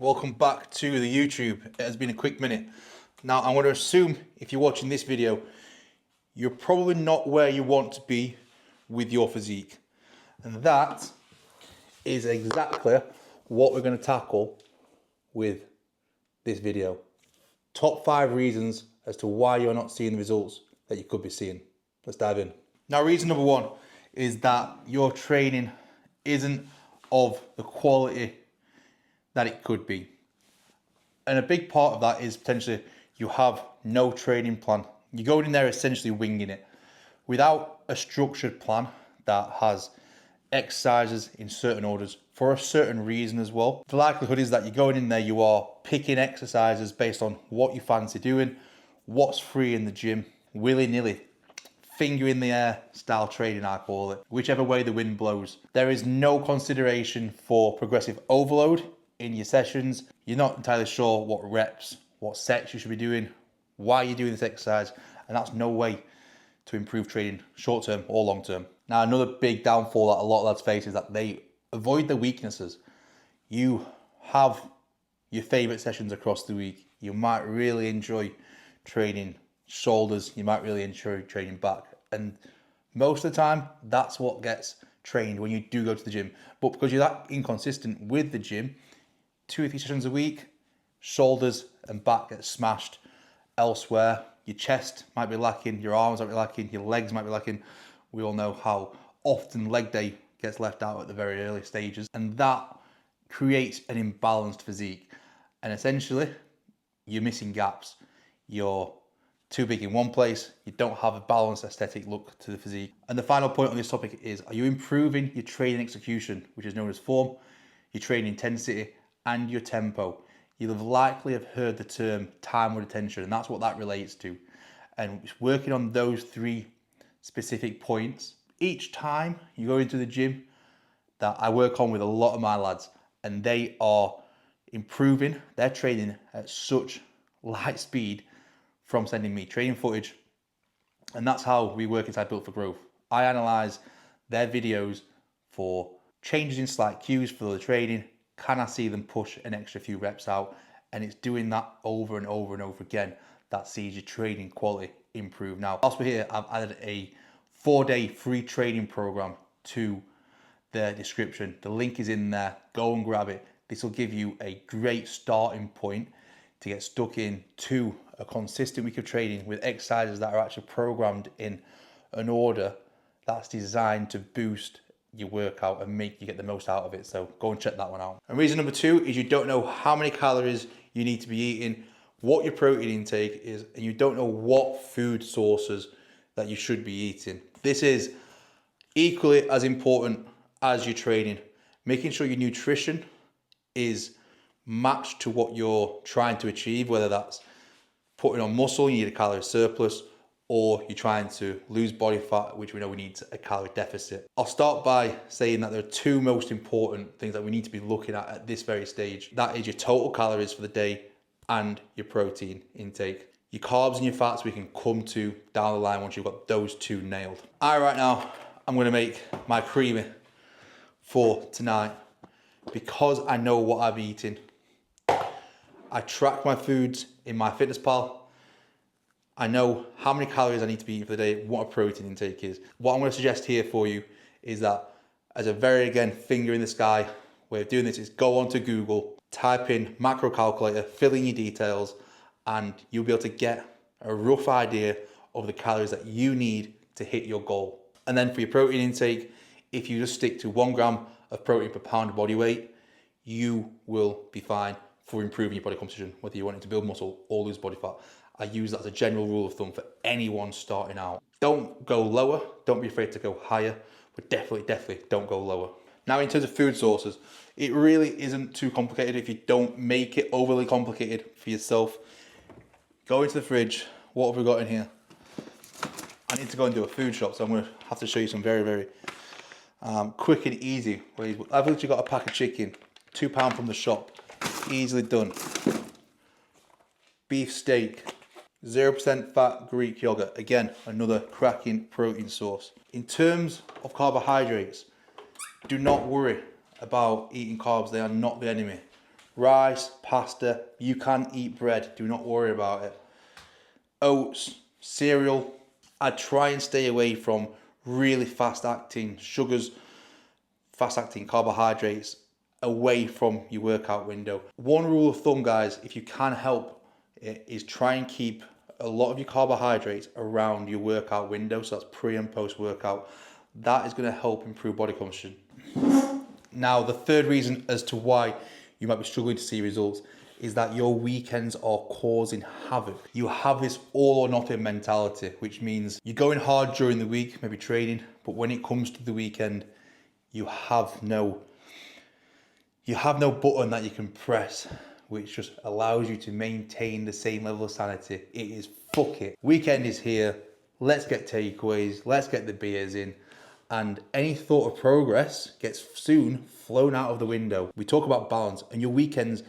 Welcome back to the YouTube. It has been a quick minute. Now I'm going to assume if you're watching this video, you're probably not where you want to be with your physique. And that is exactly what we're going to tackle with this video. Top 5 reasons as to why you're not seeing the results that you could be seeing. Let's dive in. Now reason number 1 is that your training isn't of the quality that it could be. And a big part of that is potentially you have no training plan. You're going in there essentially winging it without a structured plan that has exercises in certain orders for a certain reason as well. The likelihood is that you're going in there, you are picking exercises based on what you fancy doing, what's free in the gym, willy-nilly, finger in the air style training, I call it, whichever way the wind blows. There is no consideration for progressive overload in your sessions. You're not entirely sure what reps, what sets you should be doing, why you're doing this exercise, and that's no way to improve training short term or long term. Now another big downfall that a lot of lads face is that they avoid the weaknesses. You have your favorite sessions across the week. You might really enjoy training shoulders, you might really enjoy training back, and most of the time that's what gets trained when you do go to the gym. But because you're that inconsistent with the gym, 2 or 3 sessions a week, shoulders and back get smashed elsewhere. Your chest might be lacking, your arms might be lacking, your legs might be lacking. We all know how often leg day gets left out at the very early stages, and that creates an imbalanced physique. And essentially, you're missing gaps. You're too big in one place, you don't have a balanced aesthetic look to the physique. And the final point on this topic is, are you improving your training execution, which is known as form, your training intensity, and your tempo? You'll have likely have heard the term time with attention, and that's what that relates to. And it's working on those 3 specific points each time you go into the gym that I work on with a lot of my lads, and they are improving their training at such light speed from sending me training footage. And that's how we work inside Built for Growth. I analyze their videos for changes in slight cues for the training. Can I see them push an extra few reps out? And it's doing that over and over and over again that sees your training quality improve. Now, whilst we're here, I've added a 4-day free training program to the description. The link is in there. Go and grab it. This will give you a great starting point to get stuck into a consistent week of training with exercises that are actually programmed in an order that's designed to boost your workout and make you get the most out of it. So go and check that one out. And reason number 2 is you don't know how many calories you need to be eating, what your protein intake is, and you don't know what food sources that you should be eating. This is equally as important as your training. Making sure your nutrition is matched to what you're trying to achieve, whether that's putting on muscle, you need a calorie surplus, or you're trying to lose body fat, which we know we need a calorie deficit. I'll start by saying that there are 2 most important things that we need to be looking at this very stage. That is your total calories for the day and your protein intake. Your carbs and your fats we can come to down the line once you've got those 2 nailed. Right now, I'm gonna make my creamy for tonight because I know what I'm eating. I track my foods in my fitness pal. I know how many calories I need to be eating for the day, what a protein intake is. What I'm going to suggest here for you is that, as a very, again, finger in the sky way of doing this, is go onto Google, type in macro calculator, fill in your details, and you'll be able to get a rough idea of the calories that you need to hit your goal. And then for your protein intake, if you just stick to 1 gram of protein per pound of body weight, you will be fine for improving your body composition, whether you want to build muscle or lose body fat. I use that as a general rule of thumb for anyone starting out. Don't go lower, don't be afraid to go higher, but definitely don't go lower. Now in terms of food sources, it really isn't too complicated if you don't make it overly complicated for yourself. Go into the fridge, what have we got in here? I need to go and do a food shop, so I'm going to have to show you some very quick and easy ways. I've literally got a pack of chicken, £2 from the shop, easily done. Beef steak, 0% fat Greek yogurt, again another cracking protein source. In terms of carbohydrates, do not worry about eating carbs, they are not the enemy. rice, pasta. You can eat bread, do not worry about it. Oats, cereal. I try and stay away from really fast acting sugars, fast acting carbohydrates away from your workout window. One rule of thumb, guys, if you can help it, is try and keep a lot of your carbohydrates around your workout window. So that's pre and post workout. That is going to help improve body composition. Now, the third reason as to why you might be struggling to see results is that your weekends are causing havoc. You have this all or nothing mentality, which means you're going hard during the week, maybe training, but when it comes to the weekend, you have no button that you can press, which just allows you to maintain the same level of sanity. It is fuck it. Weekend is here. Let's get takeaways. Let's get the beers in. And any thought of progress gets soon flown out of the window. We talk about balance, and your weekends,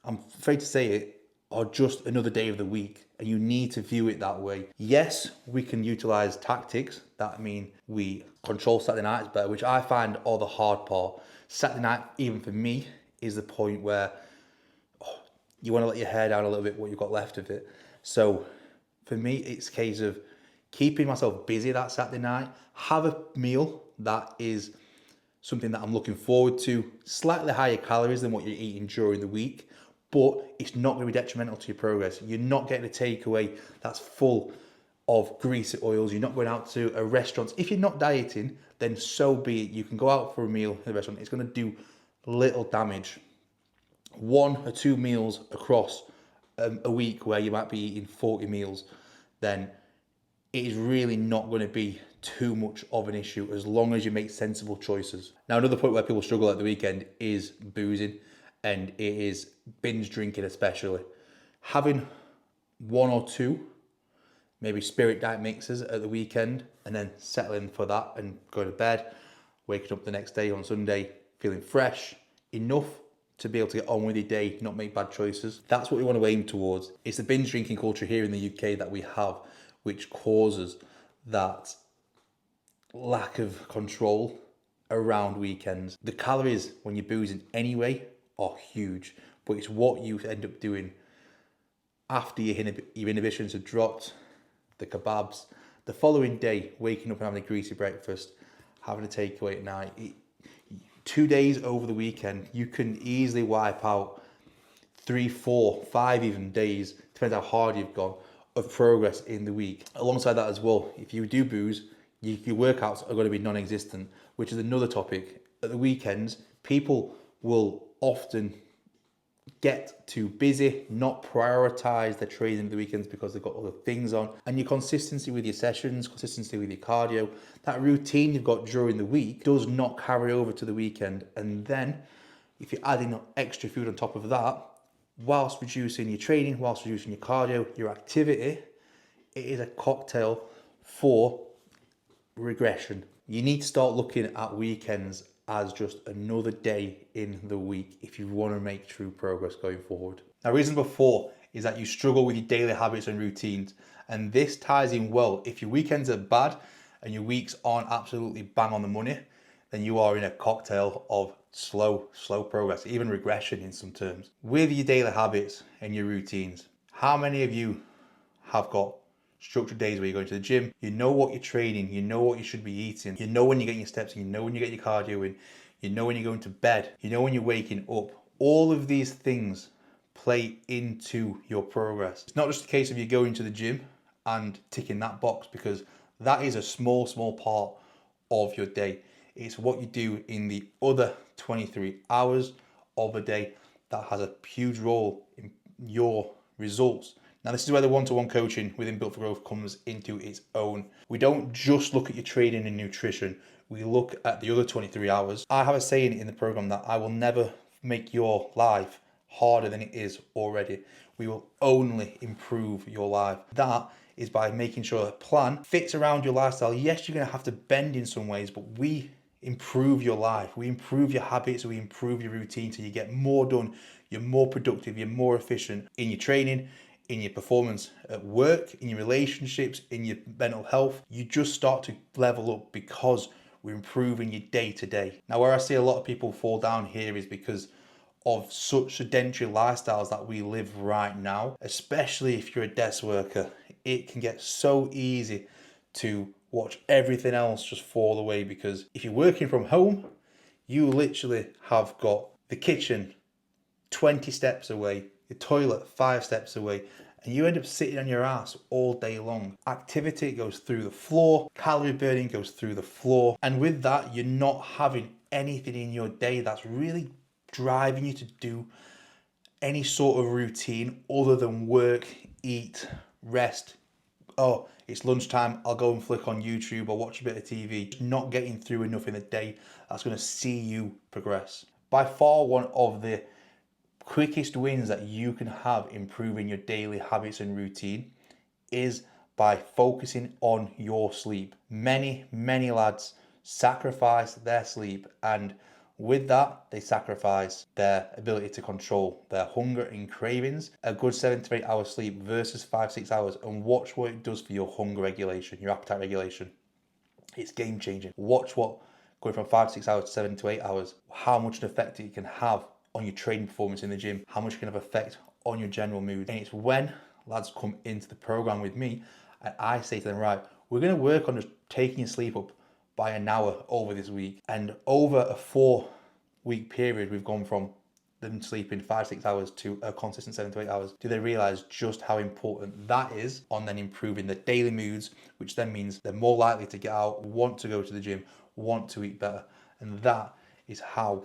I'm afraid to say it, are just another day of the week, and you need to view it that way. Yes, we can utilize tactics that mean we control Saturday nights better, which I find are the hard part. Saturday night, even for me, is the point where you want to let your hair down a little bit, what you've got left of it. So for me, it's a case of keeping myself busy that Saturday night, have a meal that is something that I'm looking forward to, slightly higher calories than what you're eating during the week, but it's not going to be detrimental to your progress. You're not getting a takeaway that's full of greasy oils. You're not going out to a restaurant. If you're not dieting, then so be it. You can go out for a meal in a restaurant. It's going to do little damage. 1 or 2 meals across a week where you might be eating 40 meals, then it is really not going to be too much of an issue as long as you make sensible choices. Now, another point where people struggle at the weekend is boozing, and it is binge drinking especially. Having 1 or 2 maybe spirit diet mixes at the weekend and then settling for that and go to bed, waking up the next day on Sunday feeling fresh enough to be able to get on with your day, not make bad choices. That's what we want to aim towards. It's the binge drinking culture here in the UK that we have, which causes that lack of control around weekends. The calories when you're boozing anyway are huge, but it's what you end up doing after your inhibitions have dropped, the kebabs, the following day, waking up and having a greasy breakfast, having a takeaway at night. 2 days over the weekend, you can easily wipe out 3, 4, 5 even days, depends how hard you've gone, of progress in the week. Alongside that as well, if you do booze, your workouts are going to be non-existent, which is another topic. At the weekends, people will often get too busy, not prioritize their training at the weekends because they've got other things on. And your consistency with your sessions, consistency with your cardio, that routine you've got during the week does not carry over to the weekend. And then if you're adding extra food on top of that, whilst reducing your training, whilst reducing your cardio, your activity, it is a cocktail for regression. You need to start looking at weekends as just another day in the week if you want to make true progress going forward. Now, reason number 4 is that you struggle with your daily habits and routines. And this ties in well. If your weekends are bad and your weeks aren't absolutely bang on the money, then you are in a cocktail of slow progress, even regression in some terms. With your daily habits and your routines, how many of you have got structured days where you're going to the gym, you know what you're training, you know what you should be eating, you know when you're getting your steps in, you know when you get your cardio in, you know when you're going to bed, you know when you're waking up. All of these things play into your progress. It's not just a case of you going to the gym and ticking that box, because that is a small part of your day. It's what you do in the other 23 hours of a day that has a huge role in your results. Now, this is where the one-to-one coaching within Built for Growth comes into its own. We don't just look at your training and nutrition. We look at the other 23 hours. I have a saying in the program that I will never make your life harder than it is already. We will only improve your life. That is by making sure a plan fits around your lifestyle. Yes, you're going to have to bend in some ways, but we improve your life. We improve your habits. We improve your routine so you get more done. You're more productive. You're more efficient in your training, in your performance at work, in your relationships, in your mental health. You just start to level up because we're improving your day to day. Now, where I see a lot of people fall down here is because of such sedentary lifestyles that we live right now, especially if you're a desk worker. It can get so easy to watch everything else just fall away, because if you're working from home, you literally have got the kitchen 20 steps away, the toilet 5 steps away, and you end up sitting on your ass all day long. Activity goes through the floor, calorie burning goes through the floor, and with that, you're not having anything in your day that's really driving you to do any sort of routine other than work, eat, rest. Oh, it's lunchtime, I'll go and flick on YouTube or watch a bit of TV. Not getting through enough in the day that's going to see you progress. By far, one of the quickest wins that you can have improving your daily habits and routine is by focusing on your sleep. Many lads sacrifice their sleep, and with that, they sacrifice their ability to control their hunger and cravings. A good 7 to 8 hours sleep versus 5-6 hours, and watch what it does for your hunger regulation, your appetite regulation. It's game changing. Watch what going from 5 to 6 hours to 7 to 8 hours, how much an effect it can have on your training performance in the gym, how much it can have effect on your general mood. And it's when lads come into the program with me, and I say to them, right, we're going to work on just taking your sleep up by an hour over this week. And over a 4-week period, we've gone from them sleeping 5-6 hours to a consistent 7 to 8 hours. Do they realize just how important that is on then improving their daily moods, which then means they're more likely to get out, want to go to the gym, want to eat better. And that is how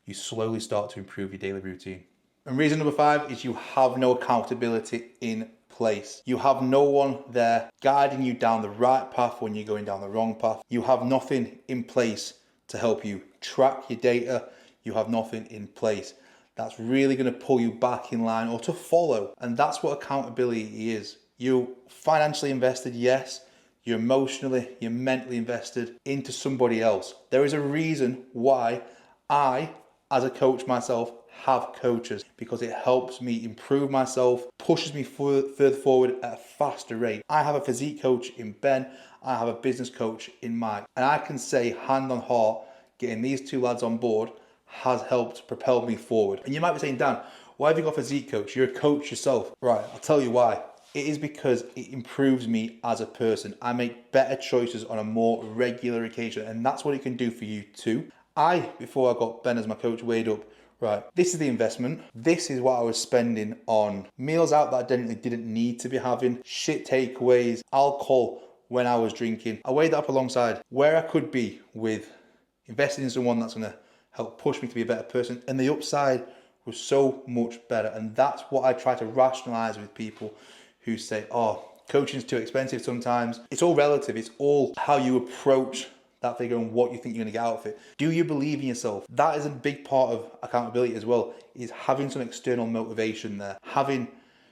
you slowly start to improve your daily routine. And reason number 5 is you have no accountability in place. You have no one there guiding you down the right path when you're going down the wrong path. You have nothing in place to help you track your data. You have nothing in place that's really going to pull you back in line or to follow. And that's what accountability is. You're financially invested, yes. You're emotionally, you're mentally invested into somebody else. There is a reason why I, as a coach myself, have coaches, because it helps me improve myself, pushes me further forward at a faster rate. I have a physique coach in Ben, I have a business coach in Mike, and I can say hand on heart, getting these 2 lads on board has helped propel me forward. And you might be saying, Dan, why have you got a physique coach? You're a coach yourself. Right, I'll tell you why. It is because it improves me as a person. I make better choices on a more regular occasion, and that's what it can do for you too. Before I got Ben as my coach, weighed up, right, this is the investment. This is what I was spending on meals out that I didn't need to be having, shit takeaways, alcohol when I was drinking. I weighed that up alongside where I could be with investing in someone that's going to help push me to be a better person. And the upside was so much better. And that's what I try to rationalize with people who say, oh, coaching's too expensive sometimes. It's all relative. It's all how you approach that figure and what you think you're going to get out of it. Do you believe in yourself? That is a big part of accountability as well, is having some external motivation there, having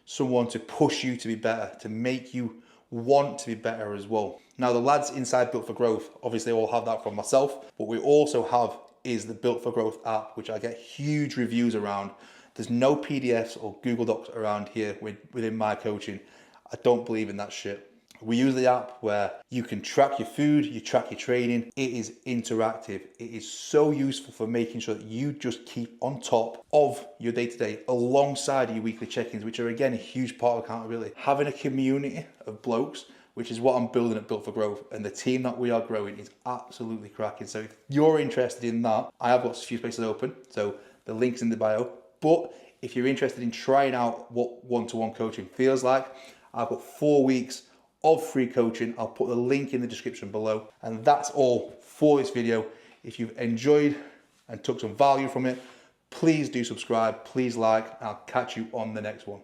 someone to push you to be better, to make you want to be better as well. Now, the lads inside Built for Growth obviously all have that from myself, but we also have is the Built for Growth app, which I get huge reviews around. There's no PDFs or Google Docs around here within my coaching. I don't believe in that shit. We use the app where you can track your food, you track your training. It is interactive. It is so useful for making sure that you just keep on top of your day-to-day alongside your weekly check-ins, which are again a huge part of accountability. Having a community of blokes, which is what I'm building at Built for Growth, and the team that we are growing is absolutely cracking. So if you're interested in that, I have got a few spaces open, so the link's in the bio. But if you're interested in trying out what one-to-one coaching feels like, I've got 4 weeks of free coaching. I'll put the link in the description below. And that's all for this video. If you've enjoyed and took some value from it, please do subscribe, please like, and I'll catch you on the next one.